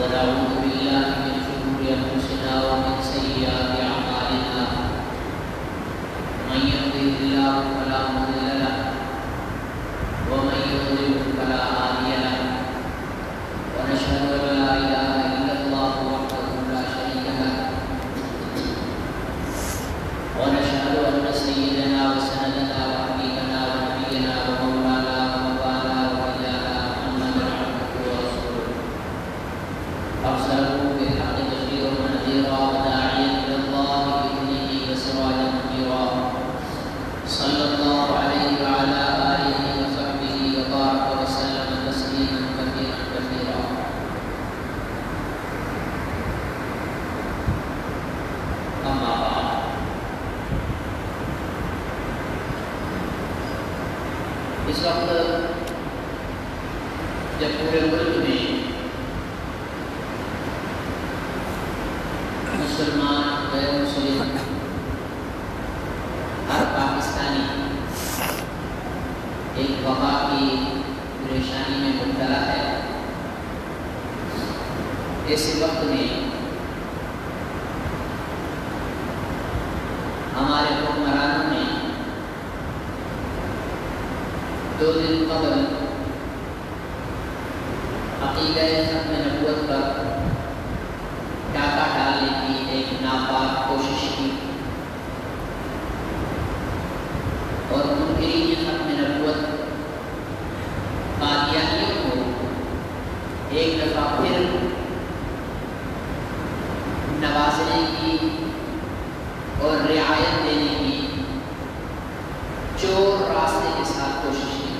ونعوذ بالله من شرور أنفسنا ومن سيئات أعمالنا من يهده الله فلا مضل له ومن يضلل فلا هادي له ونشهد أن لا إله إلا الله وحده لا شريك له ونشهد أن سيدنا وسندنا وحبيبنا ونبينا ومولانا ومولانا ورجانا محمدا عبده ورسوله أرسله بالحق بشيرا ونذيرا وداعيا إلى الله بإذنه وسراجا منيرا صلى الله عليه وعلى آله وصحبه وبارك وسلم تسليما كثيرا كثيرا. أما بعد، اس وقت جب پورے ملک میں مسلمان غیر مسلم ہر پاکستانی ایک وبا کی پریشانی میں مبتلا ہے، اس وقت میں ہمارے حکمرانوں نے 2 دن قبل عقیدہ ختم نبوت پر ڈاکہ ڈالنے کی ایک ناپاک کوشش کی اور منکرین ختم نبوت قادیانیوں کو ایک دفعہ پھر نوازنے کی اور رعایت دینے کی چور راستے کے ساتھ کوشش کی.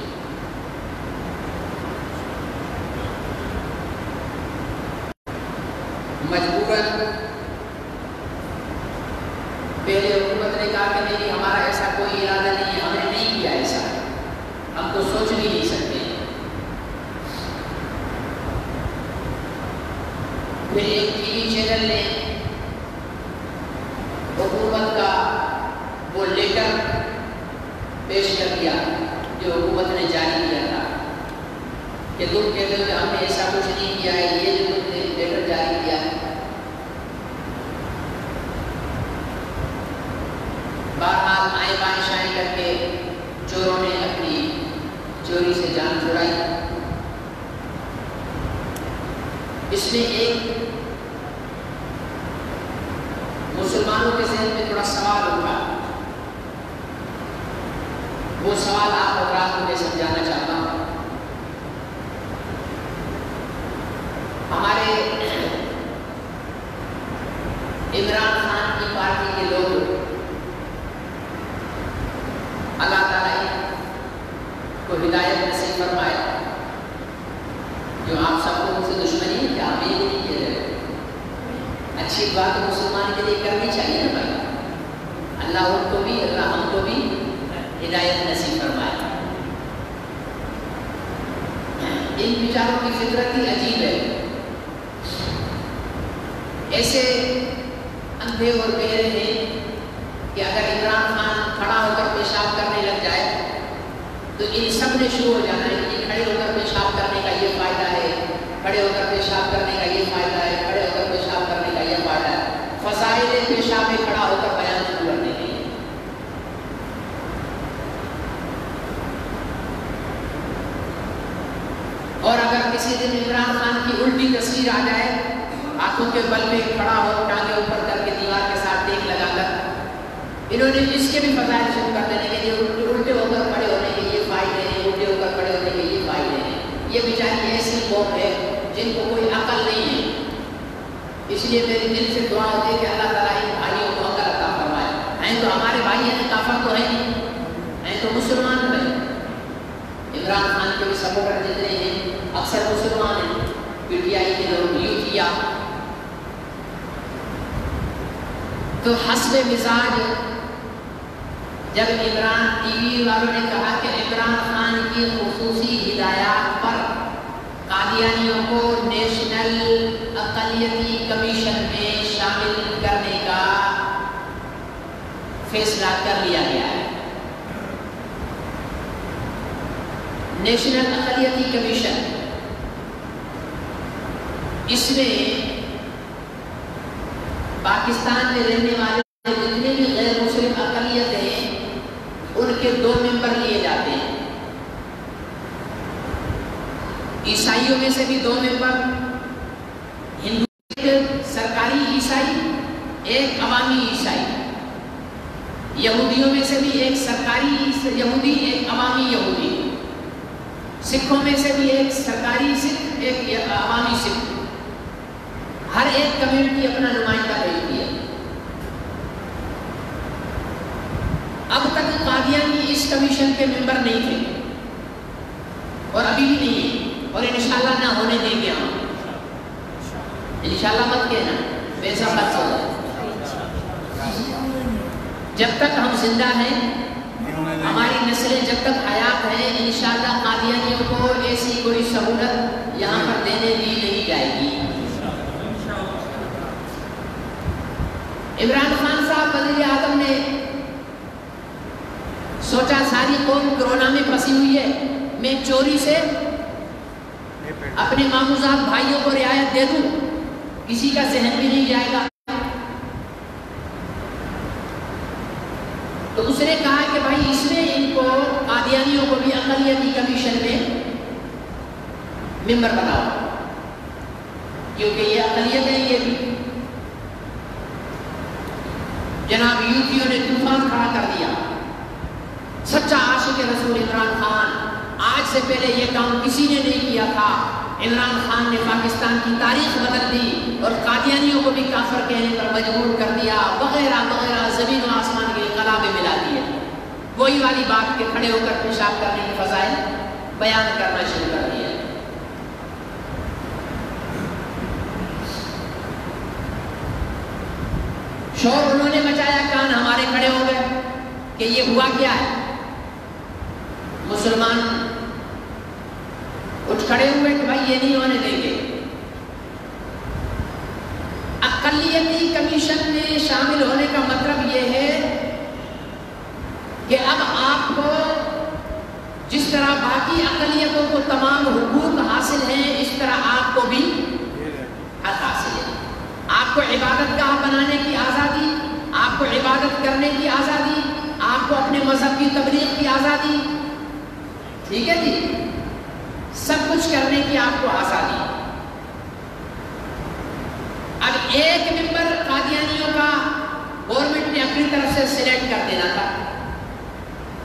مجبوراً پہلے حکومت نے کہا کہ نہیں، ہمارا ایسا کوئی ارادہ نہیں ہے، ہم نے نہیں کیا ایسا، ہم تو سوچ بھی نہیں سکتے. پھر ایک ٹی وی چینل نے حکومت کا وہ لیٹر پیش کر دیا جو حکومت نے جاری کیا تھا کہ تم کہتے ہو کہ ہم نے ایسا کچھ نہیں کیا ہے، یہ جو تم نے لیٹر جاری کیا ہے. بہرحال آئیں بائیں شائیں کر کے چوروں نے اپنی چوری سے جان چھڑائی. اس میں ایک مسلمانوں کے ذہن میں تھوڑا سوال ہوگا، وہ سوال آپ حضرات کو میں سمجھانا چاہتا ہوں. ہمارے عمران خان کی پارٹی کے لوگ اللہ تعالیٰ کو ہدایت نصیب فرمائے، جو آپ سب کو ان سے دشمنی ہے کیا ہمیں یہ نہیں کہہ رہے؟ اچھی بات مسلمان کے لیے کرنی چاہیے نا بھائی. اللہ ان کو بھی، اللہ ہم کو بھی ہدایت نصیب فرمائے. ان بیچاروں کی فطرت ہی عجیب ہے، ایسے اندھے اور بہرے ہیں کہ اگر عمران خان کھڑا ہو کر پیشاب کرنے لگ جائے تو ان سب نے شروع ہو جانا ہے کہ کھڑے ہو کر پیشاب کرنے کا یہ فائدہ ہے، کھڑے ہو کر پیشاب کرنے کا یہ فائدہ ہے، کھڑے ہو کر پیشاب کرنے کا یہ فائدہ ہے. فضائل پیشاب میں کھڑا ہو کر بیان شروع کرنے کے لیے. اور اگر کسی دن عمران خان کی الٹی تصویر آ جائے، آنکھوں کے بل پہ کھڑا ہو، ٹانگیں اوپر کر کے دیوار کے ساتھ ٹیک لگا کر، انہوں نے اس کے بھی فضائل شروع کر دینے کے لیے الٹے ہو کر کھڑے ہونے کے یہ فائدے ہیں، الٹے ہو کر کھڑے ہونے کے یہ فائدے ہیں. یہ بیچاری ایسی قوم ہے جن کو کوئی عقل نہیں ہے. اس لیے میری دل سے دعا ہوتی ہے کہ اللہ تعالیٰ ان بھائیوں کو عقل عطا فرمائے. ہیں تو ہمارے بھائی ہیں، کافر تو ہے نہیں، ہیں تو مسلمان ہیں. عمران خان کے بھی سپورٹر جتنے ہیں اکثر مسلمان ہیں، پی ٹی آئی کے لوگ، یوتھیا. تو حسب مزاج جب عمران ٹی وی والوں نے کہا کہ عمران خان کی خصوصی ہدایات پر قادیانیوں کو نیشنل اقلیتی کمیشن میں شامل کرنے کا فیصلہ کر لیا گیا ہے. نیشنل اقلیتی کمیشن اس میں پاکستان میں رہنے والے جتنے بھی غیر مسلم اقلیت ہیں ان کے 2 ممبر لیے جاتے ہیں. عیسائیوں میں سے بھی 2 ممبر، ہندو سرکاری عیسائی، ایک عوامی عیسائی. یہودیوں میں سے بھی ایک سرکاری یہودی، ایک عوامی یہودی. سکھوں میں سے بھی ایک سرکاری سکھ، ایک عوامی سکھ. ہر ایک کمیونٹی اپنا نمائندہ بھیجتی ہے. اب تک قادیانی اس کمیشن کے ممبر نہیں تھے اور ابھی بھی نہیں ہے، اور انشاءاللہ نہ ہونے دیں گے ہم. انشاءاللہ مت کہنا، ویسا مت ہوگا. جب تک ہم زندہ ہیں، ہماری نسلیں جب تک حیات ہیں، انشاءاللہ قادیانیوں کو ایسی کوئی سہولت یہاں پر دینے دی نہیں جائے گی. عمران خان صاحب وزیر اعظم نے سوچا ساری قوم کرونا میں پھنسی ہوئی ہے، میں چوری سے اپنے ماموزاد بھائیوں کو رعایت دے دوں، کسی کا ذہن بھی نہیں جائے گا. تو اس نے کہا کہ بھائی اس میں ان کو قادیانیوں کو بھی اقلیتی کمیشن میں ممبر بناؤ، کیونکہ یہ اقلیت ہے. یہ بھی جناب یوتیوں نے طوفان کھڑا کر دیا. سچا عاشق رسول عمران خان، آج سے پہلے یہ کام کسی نے نہیں کیا تھا. عمران خان نے پاکستان کی تاریخ بدل دی اور قادیانیوں کو بھی کافر کہنے پر مجبور کر دیا، وغیرہ وغیرہ، زمین و آسمان کے انقلابیں ملا دیے. وہی والی بات کے کھڑے ہو کر پیشاب کرنے کے فضائل بیان کرنا شروع کر دیا. شور انہوں نے مچایا، کان ہمارے کھڑے ہو گئے کہ یہ ہوا کیا ہے. مسلمان اٹھ کھڑے ہوئے کہ بھائی یہ نہیں ہونے دیں گے. اقلیتی کمیشن میں شامل ہونے کا مطلب یہ ہے کہ اب آپ کو جس طرح باقی اقلیتوں کو تمام حقوق حاصل ہیں، اس طرح آپ کو بھی حق حاصل ہے. آپ کو عبادت گاہ بنانے کی آزادی، آپ کو عبادت کرنے کی آزادی، آپ کو اپنے مذہب کی تبلیغ کی آزادی، ٹھیک ہے جی، سب کچھ کرنے کی آپ کو آزادی. اب ایک ممبر قادیانیوں کا گورنمنٹ نے اپنی طرف سے سلیکٹ کر دینا تھا،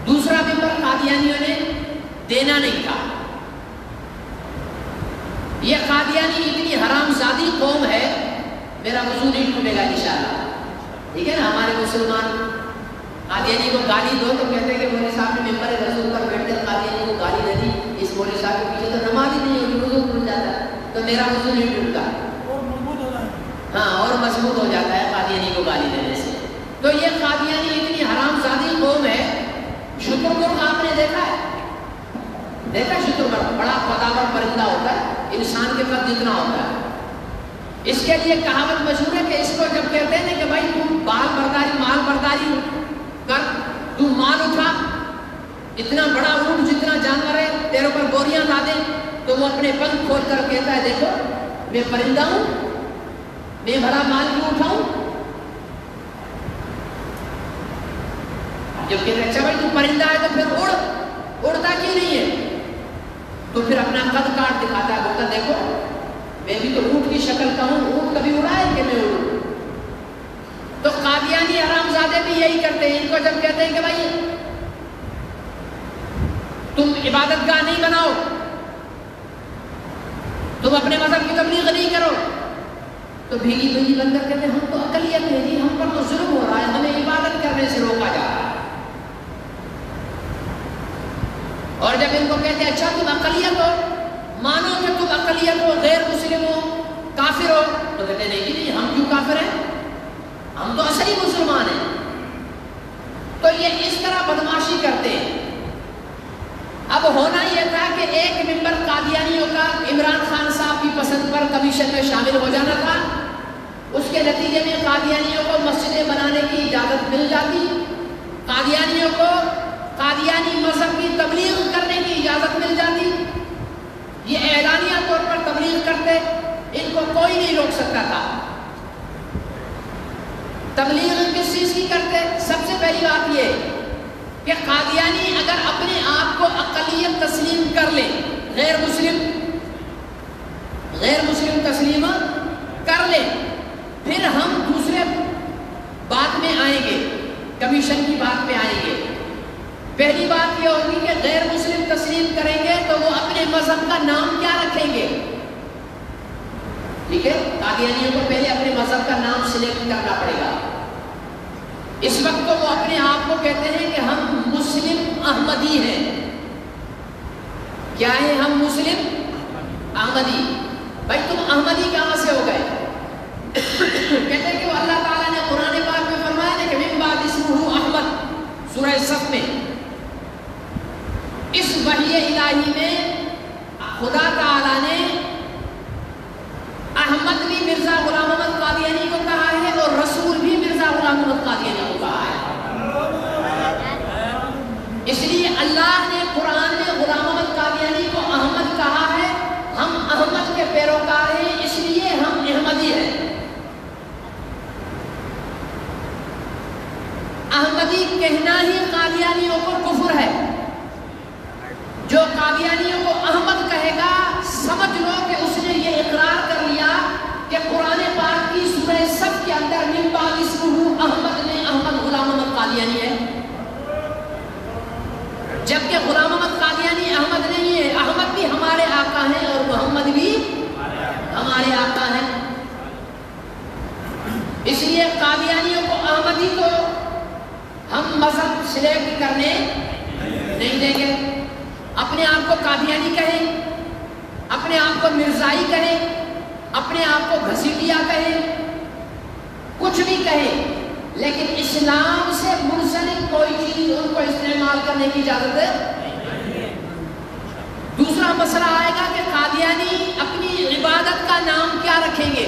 دوسرا ممبر قادیانیوں نے دینا نہیں تھا. یہ قادیانی اتنی حرام زادی قوم ہے، میرا وضو نہیں ٹوٹے گا انشاءاللہ. ٹھیک ہے نا. ہمارے مسلمان قادیانی کو گالی دو تو کہتے ہیں کہ مولوی صاحب نے ممبر رسول پر بیٹھ کر قادیانی کو گالی دے دی، اس مولوی صاحب کے پیچھے تو نماز ہی نہیں ہوگی، وضو ٹوٹ جاتا ہے. تو میرا وضو نہیں ٹوٹتا، ہاں، اور مضبوط ہو جاتا ہے قادیانی کو گالی دینے سے. تو یہ قادیانی اتنی حرام زادی قوم ہے. شتر مرغ آپ نے دیکھا ہے؟ دیکھا شتر مرغ بڑا قداور پرندہ ہوتا ہے، انسان کے قد جتنا ہوتا ہے. اس کے لیے کہاوت مشہور ہے کہ اس کو جب کہتے ہیں کہ بھائی تم مال برداری کر، تم مال اٹھا، اتنا بڑا اونٹ جتنا جانور ہے تیرے اوپر بوریاں لا دیں، تو وہ اپنے پنکھ کھول کر کہتا ہے دیکھو میں پرندہ ہوں، میں بڑا مال کیوں اٹھاؤں. جب کہتے ہیں اچھا بھائی تم پرندہ ہے تو پھر اڑتا کیوں نہیں ہے؟ تو پھر اپنا قد کاٹ دکھاتا ہے، بولتا دیکھو میں بھی تو اونٹ کی شکل کا ہوں، اونٹ کبھی اڑا ہے کہ میں اڑوں. تو قادیانی حرام زادے بھی یہی کرتے ہیں. ان کو جب کہتے ہیں کہ بھائی تم عبادت گاہ نہیں بناؤ، تم اپنے مذہب کی تبلیغ نہیں کرو، تو بھیگی بھیگی بندر کہتے ہیں ہم تو اقلیت ہے جی، ہم پر تو ظلم ہو رہا ہے، ہمیں عبادت کرنے سے روکا جا رہا ہے. اور جب ان کو کہتے ہیں اچھا تم اقلیت ہو، مانو کہ تم اقلیت ہو، غیر مسلم ہو، کافر ہو، تو کہتے ہیں نہیں جی ہم کیوں کافر ہیں، ہم تو اصلی مسلمان ہیں. تو یہ اس طرح بدماشی کرتے ہیں. اب ہونا یہ تھا کہ ایک ممبر قادیانیوں کا عمران خان صاحب کی پسند پر کمیشن میں شامل ہو جانا تھا. اس کے نتیجے میں قادیانیوں کو مسجدیں بنانے کی اجازت مل جاتی، قادیانیوں کو قادیانی مذہب کی تبلیغ کرنے کی اجازت مل جاتی. یہ اعلانیہ طور پر تبلیغ کرتے ان کو کوئی نہیں روک سکتا تھا۔ تبلیغ کس چیز کی کرتے؟ سب سے پہلی بات یہ کہ قادیانی اگر اپنے آپ کو اقلیت تسلیم کر لے، غیر مسلم تسلیم کر لے، پھر ہم دوسرے بات میں آئیں گے، کمیشن کی بات میں آئیں گے۔ پہلی بات یہ ہوگی کہ غیر مسلم تسلیم کریں گے تو وہ اپنے مذہب کا نام کیا رکھیں گے؟ ٹھیک ہے، قادیانیوں کو پہلے اپنے مذہب کا نام سلیکٹ کرنا پڑے گا۔ اس وقت تو وہ اپنے آپ کو کہتے ہیں کہ ہم مسلم احمدی ہیں۔ کیا ہے؟ ہم مسلم احمدی۔ بھائی تم احمدی کہاں سے ہو گئے؟ کہتے ہیں کہ وہ اللہ تعالیٰ نے قرآن پاک میں فرمایا ہے کہ من بعد اسمہ احمد، سورہ صف میں۔ اس وحی الہی میں خدا تعالیٰ نے احمد بھی مرزا غلام احمد قادیانی کو کہا ہے اور رسول بھی مرزا غلام احمد قادیانی کو کہا ہے۔ اس لیے اللہ نے قرآن میں غلام احمد قادیانی کو احمد کہا ہے۔ ہم احمد کے پیروکار ہیں، اس لیے ہم احمدی ہیں۔ احمدی کہنا ہی قادیانیوں کو کفر ہے۔ جو قادیانیوں کو احمد کہے گا، سمجھ لو کہ اس نے یہ اقرار کر لیا کہ قرآن پاک کی سورہ صف کے اندر من بعد اسمہ احمد میں احمد غلام احمد قادیانی ہے، جبکہ غلام احمد قادیانی احمد نہیں ہے۔ احمد بھی ہمارے آقا ہیں اور محمد بھی ہمارے آقا ہیں۔ اس لیے قادیانیوں کو احمدی کو ہم مذہب سلیکٹ کرنے نہیں دیں گے۔ اپنے آپ کو قادیانی کہیں، اپنے آپ کو مرزائی کہیں، اپنے آپ کو گھسیٹیا کہیں، کچھ بھی کہیں، لیکن اسلام سے منسلک کوئی چیز ان کو استعمال کرنے کی اجازت ہے۔ دوسرا مسئلہ آئے گا کہ قادیانی اپنی عبادت کا نام کیا رکھیں گے؟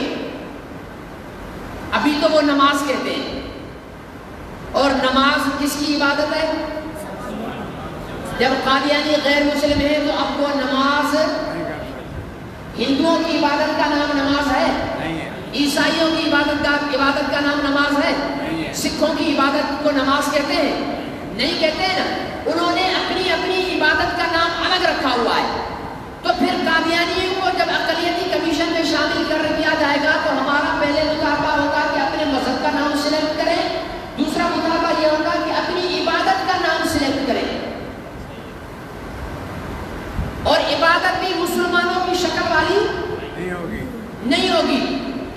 ابھی تو وہ نماز کہتے ہیں، اور نماز کس کی عبادت ہے؟ جب قادیانی غیر مسلم ہے تو اب وہ نماز، ہندوؤں کی عبادت کا نام نماز ہے، عیسائیوں کی عبادت کا نام نماز ہے، سکھوں کی عبادت کو نماز کہتے ہیں؟ نہیں کہتے ہیں نا۔ انہوں نے اپنی اپنی عبادت کا نام الگ رکھا ہوا ہے۔ تو پھر قادیانیوں کو جب اقلیتی کمیشن میں شامل کر دیا جائے گا تو ہمارا پہلے مطالبہ ہوگا کہ اپنے مذہب کا نام سلیکٹ کریں، دوسرا مطالبہ یہ ہوگا کہ اپنی عبادت کا نام سلیکٹ کریں، اور عبادت بھی مسلمانوں کی شکل والی نہیں ہوگی،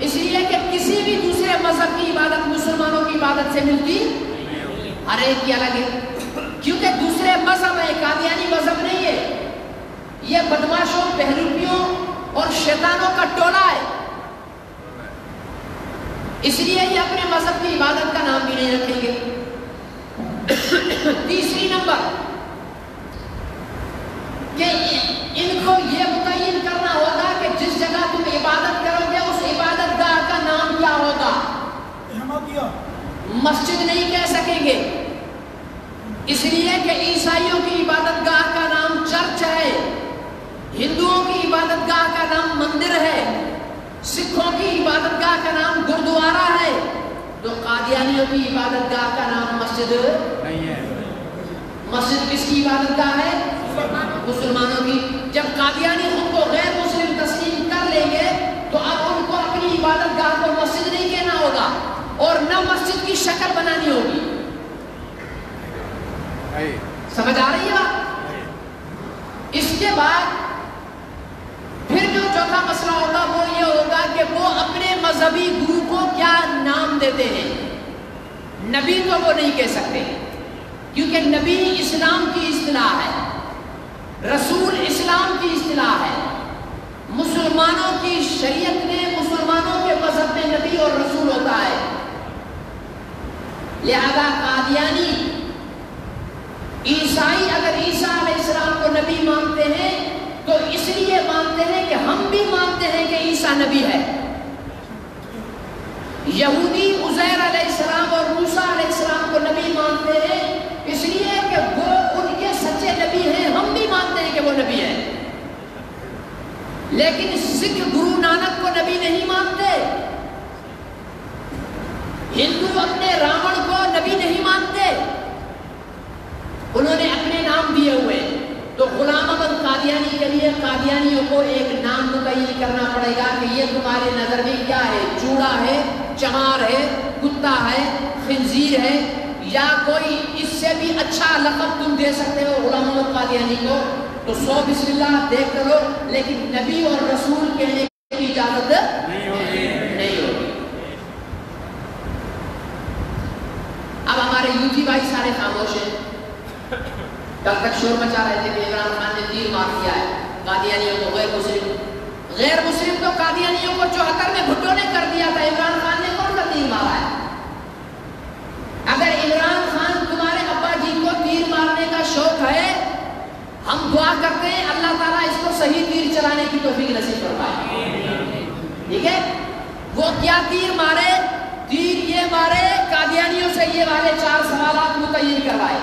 اس لیے کہ کسی بھی دوسرے مذہب کی عبادت مسلمانوں کی عبادت سے ملتی ہر ایک کی الگ ہے، کیونکہ دوسرے مذہب ہے، قادیانی مذہب نہیں ہے۔ یہ بدماشوں، بہلولیوں اور شیطانوں کا ٹولہ ہے، اس لیے یہ اپنے مذہب کی عبادت کا نام بھی نہیں رکھیں گے۔ تیسری نمبر کہ ان کو یہ متعین کرنا ہوگا کہ جس جگہ تم عبادت کرو گے اس عبادت گاہ کا نام کیا ہوگا۔ مسجد نہیں کہہ سکیں گے، اس لیے کہ عیسائیوں کی عبادت گاہ کا نام چرچ ہے، ہندوؤں کی عبادت گاہ کا نام مندر ہے، سکھوں کی عبادت گاہ کا نام گردوارا ہے، تو قادیانیوں کی عبادت گاہ کا نام مسجد نہیں ہے۔ مسجد کس کی عبادت گاہ ہے؟ مسلمانوں کی۔ جب قادیانی خود کو غیر مسلم تسلیم کر لیں گے تو اب ان کو اپنی عبادت گاہ کو مسجد نہیں کہنا ہوگا اور نہ مسجد کی شکل بنانی ہوگی۔ سمجھ آ رہی ہے بات؟ اس کے بعد پھر جو چوتھا مسئلہ ہوگا وہ یہ ہوگا کہ وہ اپنے مذہبی گرو کو کیا نام دیتے ہیں۔ نبی تو وہ نہیں کہہ سکتے، کیونکہ نبی اسلام کی اصطلاح ہے، رسول اسلام کی اصطلاح ہے۔ مسلمانوں کی شریعت میں، مسلمانوں کے مذہب میں نبی اور رسول ہوتا ہے۔ لہذا قادیانی، عیسائی اگر عیسیٰ علیہ السلام کو نبی مانتے ہیں تو اس لیے مانتے ہیں کہ ہم بھی مانتے ہیں کہ عیسیٰ نبی ہے۔ یہودی عزیر علیہ السلام اور موسیٰ علیہ السلام کو نبی مانتے ہیں اس لیے کہ وہ ان کے سچے نبی ہیں، ہم بھی مانتے ہیں کہ وہ نبی ہیں۔ لیکن سکھ گرو نانک کو نبی نہیں مانتے، ہندو اپنے راون کو نبی نہیں مانتے، انہوں نے اپنے نام دیے ہوئے۔ تو غلام احمد قادیانی کے لیے قادیانیوں کو ایک نام متعین کرنا پڑے گا کہ یہ تمہارے نظر میں کیا ہے، چوڑا ہے، چمار ہے، کتا ہے، خنزیر ہے، یا کوئی اس سے بھی اچھا لقب تم دے سکتے ہو غلام احمد قادیانی کو، تو سو بسم اللہ دیکھ کرو، لیکن نبی اور رسول کہنے کی اجازت نہیں ہوگی۔ اب ہمارے یوٹی بھائی سارے خاموش ہیں، کل تک شور مچا رہے تھے کہ عمران خان نے تیر مار دیا ہے قادیانیوں کو، غیر مسلم تو قادیانیوں کو 74 میں بھٹو نے کر دیا تھا، عمران خان نے کون سا تیر مارا ہے؟ اگر عمران خان تمہارے ابا جی کو تیر مارنے کا شوق ہے، ہم دعا کرتے ہیں اللہ تعالیٰ اس کو صحیح تیر چلانے کی توفیق نصیب فرمائے، ٹھیک ہے؟ وہ کیا تیر مارے؟ تیر یہ مارے قادیانیوں سے یہ والے 4 سوالات متعین کروائے،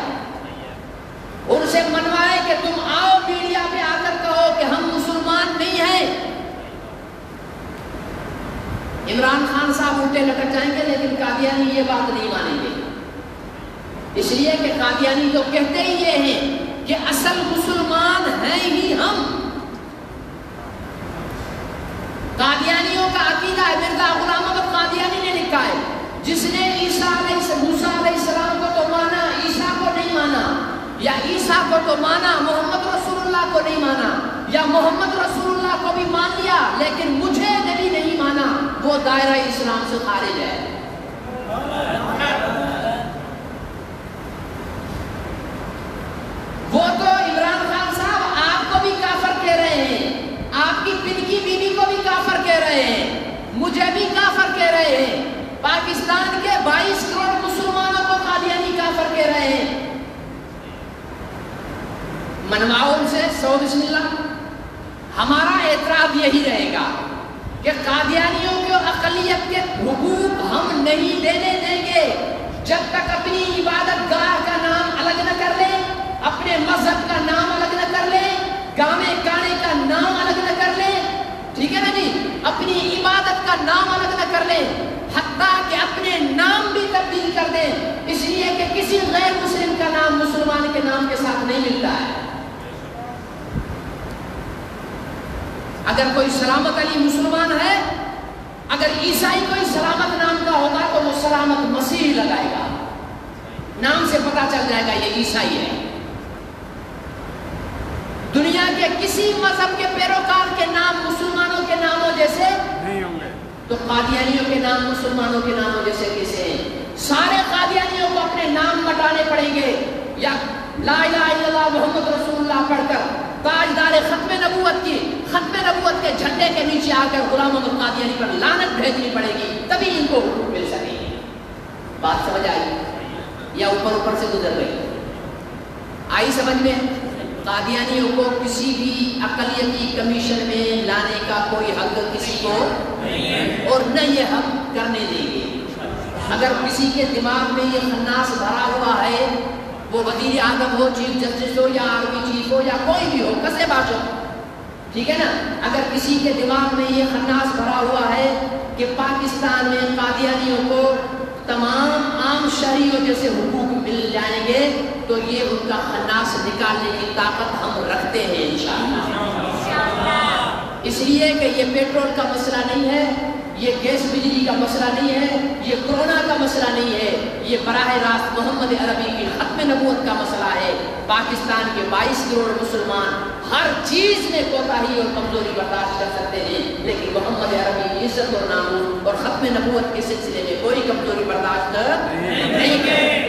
ان سے منوائے کہ تم آؤ میڈیا پہ آ کر کہو کہ ہم مسلمان نہیں ہیں۔ عمران خان صاحب الٹے لٹک جائیں گے، لیکن قادیانی یہ بات نہیں مانیں گے، اس لیے کہ قادیانی تو کہتے ہی یہ ہیں کہ اصل مسلمان ہیں ہی ہم۔ قادیانیوں کا عقیدہ ہے، مرزا غلام احمد قادیانی نے لکھا ہے، جس نے موسیٰ علیہ السلام کو تو مانا، عیسیٰ کو نہیں مانا، یا عیسیٰ کو تو مانا محمد رسول اللہ کو نہیں مانا، یا محمد رسول اللہ کو بھی مان لیا لیکن مجھے نبی نہیں مانا، وہ دائرہ اسلام سے خارج ہے۔ وہ تو عمران خان صاحب آپ کو بھی کافر کہہ رہے ہیں، آپ کی پنکی بیوی کو بھی کافر کہہ رہے ہیں، مجھے بھی کافر کہہ رہے ہیں، پاکستان کے 22 کروڑ مسلمانوں کو قادیانی کافر کہہ رہے ہیں۔ منواؤ ان سے، سو بسم اللہ۔ ہمارا اعتراض یہی رہے گا کہ قادیانیوں کو اقلیت کے حقوق ہم نہیں دینے دیں گے جب تک اپنی عبادت گاہ کا نام الگ نہ کر لیں، اپنے مذہب کا نام الگ نہ کر لیں، گانے کانے کا نام الگ نہ کر لیں، ٹھیک ہے نا جی، اپنی عبادت کا نام الگ نہ کر لیں، حتیٰ کہ اپنے نام بھی تبدیل کر دیں، اس لیے کہ کسی غیر مسلم کا نام مسلمان کے نام کے ساتھ نہیں ملتا ہے۔ اگر کوئی سلامت علی مسلمان ہے، اگر عیسائی کوئی سلامت نام کا ہوگا تو وہ سلامت مسیح لگائے گا، نام سے پتہ چل جائے گا یہ عیسائی ہے۔ دنیا کے کسی مذہب کے پیروکار کے نام مسلمانوں کے ناموں جیسے نہیں ہوں گے، تو قادیانیوں کے نام مسلمانوں کے ناموں جیسے کیسے ہیں؟ سارے قادیانیوں کو اپنے نام مٹانے پڑیں گے، یا لا الہ الا اللہ محمد رسول اللہ پڑھ کر تاجدار ختم نبوت کے جھنڈے کے نیچے آ کر غلام احمد قادیانی پر لعنت بھیجنی پڑے گی، تبھی ان کو حقوق مل سکے گی۔ بات سمجھ آئی یا اوپر سے گزر گئی؟ آئی سمجھ میں؟ قادیانیوں کو کسی بھی اقلیتی کمیشن میں لانے کا کوئی حق کسی کو نہیں، اور نہ یہ حق کرنے دیں گے۔ اگر کسی کے دماغ میں یہ خناس بھرا ہوا ہے، وہ وزیر اعظم ہو، چیف جسٹس ہو، یا آرمی چیف ہو، یا کوئی بھی ہو، کسے باش ہو، ٹھیک ہے نا، اگر کسی کے دماغ میں یہ خناس بھرا ہوا ہے کہ پاکستان میں قادیانیوں کو تمام عام شہریوں جیسے حقوق مل جائیں گے، تو یہ ان کا خناس نکالنے کی طاقت ہم رکھتے ہیں انشاءاللہ۔ اس لیے کہ یہ پیٹرول کا مسئلہ نہیں ہے، یہ گیس بجلی کا مسئلہ نہیں ہے، یہ کورونا کا مسئلہ نہیں ہے، یہ براہ راست محمد عربی کی ختم نبوت کا مسئلہ ہے۔ پاکستان کے 22 کروڑ مسلمان ہر چیز میں کوتاہی اور کمزوری برداشت کر سکتے ہیں، لیکن محمد عربی کی عزت اور ناموس اور ختم نبوت کے سلسلے میں کوئی کمزوری برداشت نہیں کریں۔